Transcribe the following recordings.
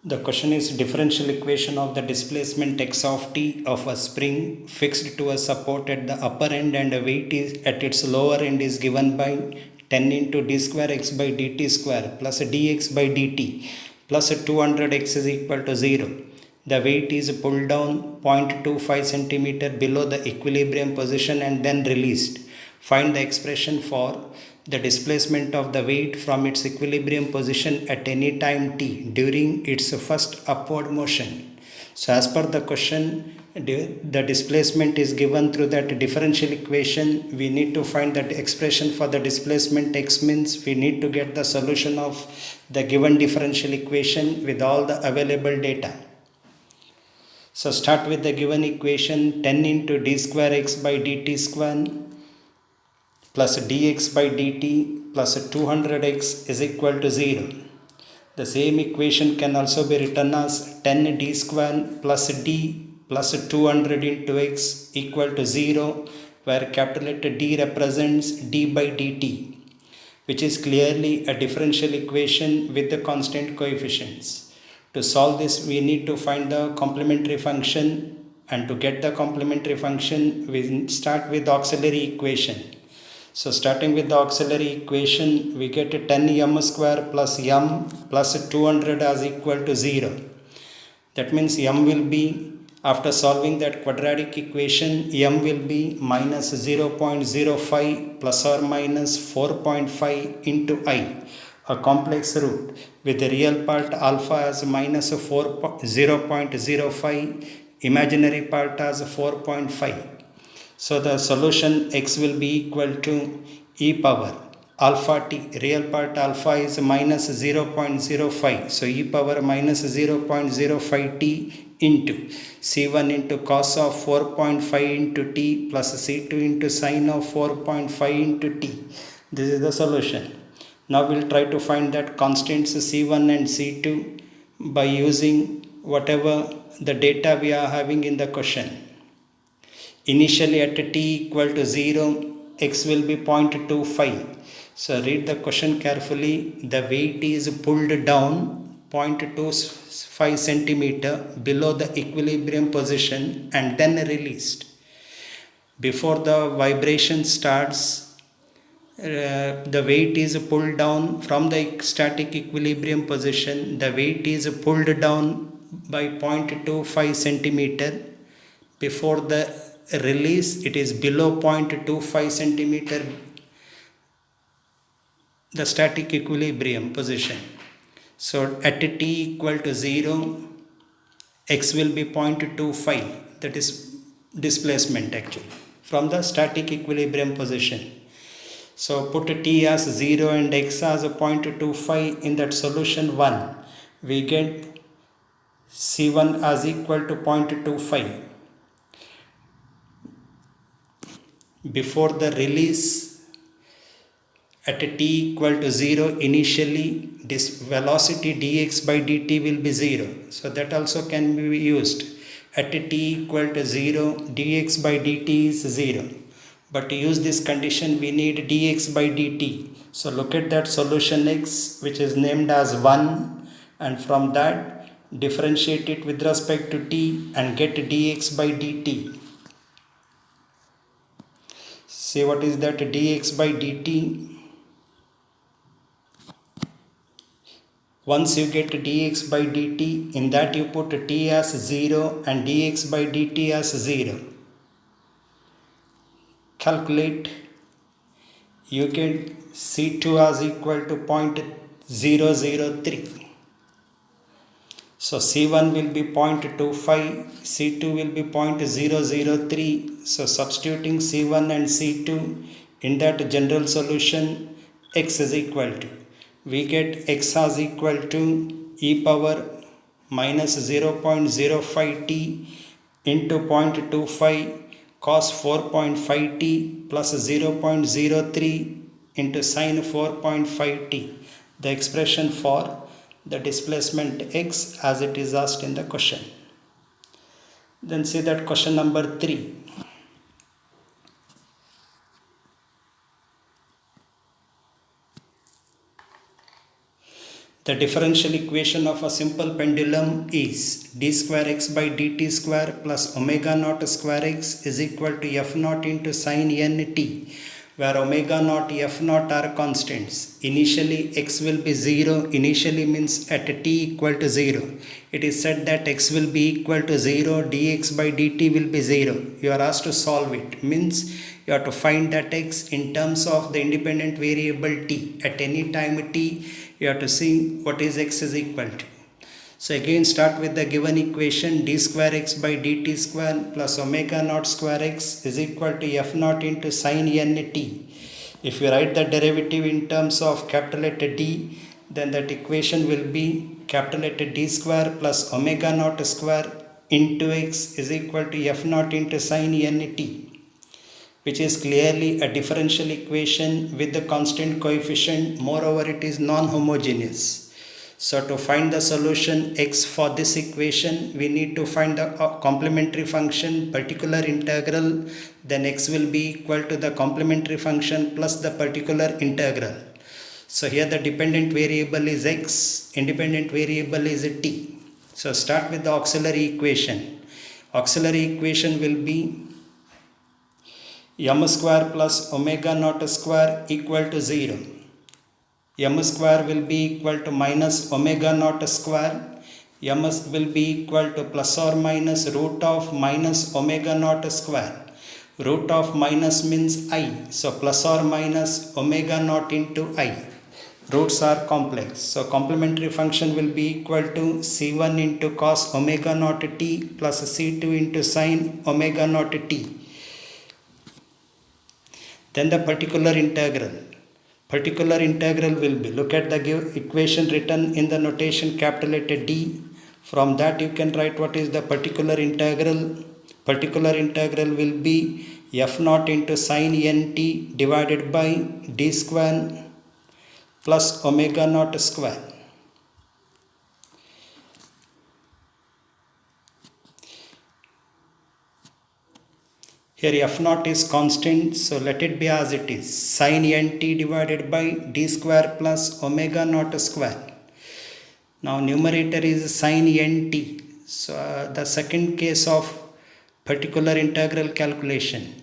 The question is differential equation of the displacement x of t of a spring fixed to a support at the upper end and a weight is at its lower end is given by 10 into d square x by dt square plus dx by dt plus 200x is equal to 0. The weight is pulled down 0.25 centimeter below the equilibrium position and then released. Find the expression for the displacement of the weight from its equilibrium position at any time t during its first upward motion. So as per the question, the displacement is given through that differential equation. We need to find that expression for the displacement x, means we need to get the solution of the given differential equation with all the available data. So start with the given equation 10 into d square x by dt square plus dx by dt plus 200x is equal to 0. The same equation can also be written as 10d square plus d plus 200 into x equal to 0, where capital letter D represents d by dt, which is clearly a differential equation with the constant coefficients. To solve this, we need to find the complementary function, and to get the complementary function, we start with auxiliary equation. So starting with the auxiliary equation, we get 10m square plus m plus 200 as equal to 0. That means m will be, after solving that quadratic equation, m will be minus 0.05 plus or minus 4.5 into I, a complex root, with the real part alpha as minus 0.05, imaginary part as 4.5. So the solution x will be equal to e power alpha t. Real part alpha is minus 0.05. So e power minus 0.05 t into c1 into cos of 4.5 into t plus c2 into sine of 4.5 into t. This is the solution. Now we'll try to find that constants c1 and c2 by using whatever the data we are having in the question. Initially at t equal to 0, x will be 0.25. So read the question carefully. The weight is pulled down 0.25 centimeter below the equilibrium position and then released. Before the vibration starts, the weight is pulled down from the static equilibrium position. The weight is pulled down by 0.25 centimeter. Before the release, it is below 0.25 centimeter the static equilibrium position. So at t equal to 0, x will be 0.25, that is displacement actually from the static equilibrium position. So put t as 0 and x as 0.25 in that solution 1. We get c1 as equal to 0.25. Before the release at t equal to 0, initially this velocity dx by dt will be 0. So that also can be used. At t equal to 0, dx by dt is 0. But to use this condition, we need dx by dt. So look at that solution x, which is named as 1, and from that differentiate it with respect to t and get dx by dt. See what is that dx by dt. Once you get dx by dt, in that you put t as 0 and dx by dt as 0. Calculate. You get c2 as equal to 0.003. So c1 will be 0.25, c2 will be 0.003. So substituting c1 and c2 in that general solution, x is equal to, we get x as equal to e power minus 0.05 t into 0.25 cos 4.5 t plus 0.03 into sine 4.5 t. The expression for the displacement x as it is asked in the question. Then see that question number 3. The differential equation of a simple pendulum is d square x by dt square plus omega naught square x is equal to f naught into sin n t, where omega naught f naught are constants. Initially x will be 0. Initially means at t equal to 0. It is said that x will be equal to 0, dx by dt will be 0. You are asked to solve it. Means you have to find that x in terms of the independent variable t. At any time t, you have to see what is x is equal to. So again start with the given equation d square x by dt square plus omega naught square x is equal to f naught into sin n t. If you write the derivative in terms of capital letter D, then that equation will be capital letter D square plus omega naught square into x is equal to f naught into sin n t, which is clearly a differential equation with the constant coefficient. Moreover, it is non-homogeneous. So to find the solution x for this equation, we need to find the complementary function particular integral. Then x will be equal to the complementary function plus the particular integral. So here the dependent variable is x, independent variable is t. So start with the auxiliary equation. Auxiliary equation will be m square plus omega naught square equal to 0. M square will be equal to minus omega naught square. M will be equal to plus or minus root of minus omega naught square. Root of minus means I. So plus or minus omega naught into I. Roots are complex. So complementary function will be equal to C1 into cos omega naught t plus C2 into sin omega naught t. Then the particular integral. Particular integral will be, look at the equation written in the notation capital letter D. From that you can write what is the particular integral. Particular integral will be f naught into sin n t divided by d square plus omega naught square. Here f naught is constant, so let it be as it is. Sin n t divided by d square plus omega naught square. Now numerator is sin n t. So the second case of particular integral calculation,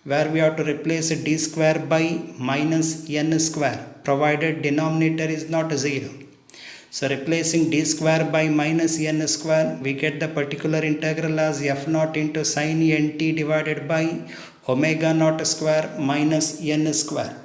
where we have to replace d square by minus n square, provided denominator is not 0. So replacing d square by minus n square, we get the particular integral as f naught into sin n t divided by omega naught square minus n square.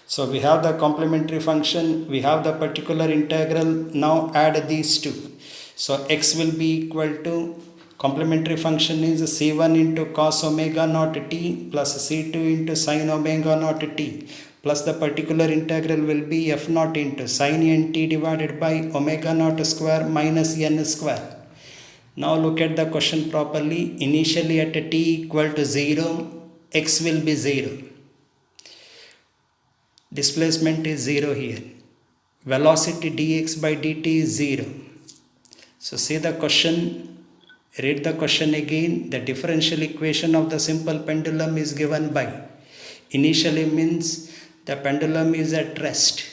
So we have the complementary function, we have the particular integral. Now add these two. So x will be equal to, complementary function is c1 into cos omega naught t plus c2 into sin omega naught t, plus the particular integral will be f naught into sin n t divided by omega naught square minus n square. Now look at the question properly. Initially at t equal to 0, x will be 0. Displacement is 0 here. Velocity dx by dt is 0. So see the question, read the question again. The differential equation of the simple pendulum is given by, initially means the pendulum is at rest.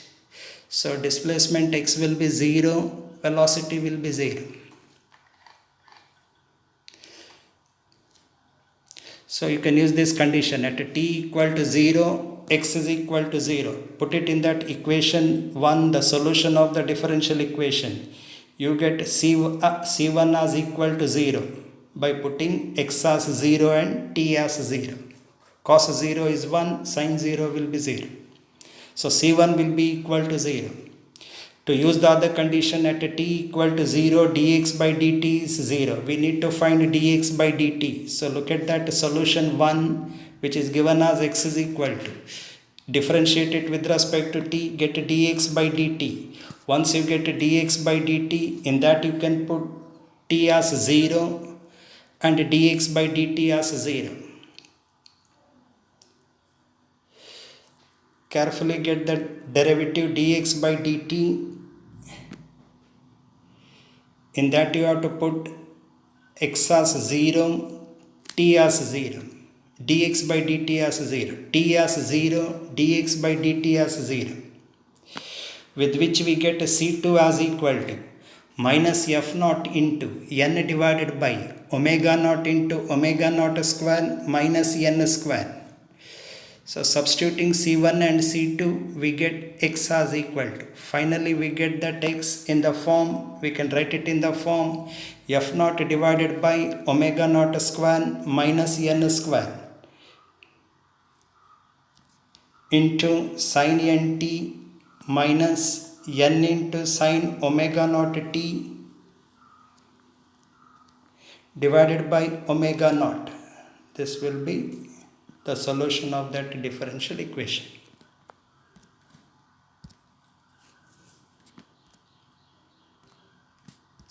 So displacement x will be 0, velocity will be 0. So you can use this condition at t equal to 0, x is equal to 0. Put it in that equation 1, the solution of the differential equation. You get C1 as equal to 0 by putting x as 0 and t as 0. Cos 0 is 1, sin 0 will be 0. So C1 will be equal to 0. To use the other condition at t equal to 0, dx by dt is 0. We need to find dx by dt. So look at that solution 1, which is given as x is equal to. Differentiate it with respect to t, get dx by dt. Once you get dx by dt, in that you can put t as 0 and dx by dt as 0. Carefully get the derivative dx by dt. In that you have to put x as 0, t as 0, dx by dt as 0, t as 0, dx by dt as 0. with which we get C2 as equal to minus F naught into n divided by omega naught into omega naught square minus n square. So substituting C1 and C2, we get x as equal to. Finally, we get that x in the form, we can write it in the form F naught divided by omega naught square minus n square into sin nt minus n into sin omega naught t divided by omega naught. This will be the solution of that differential equation.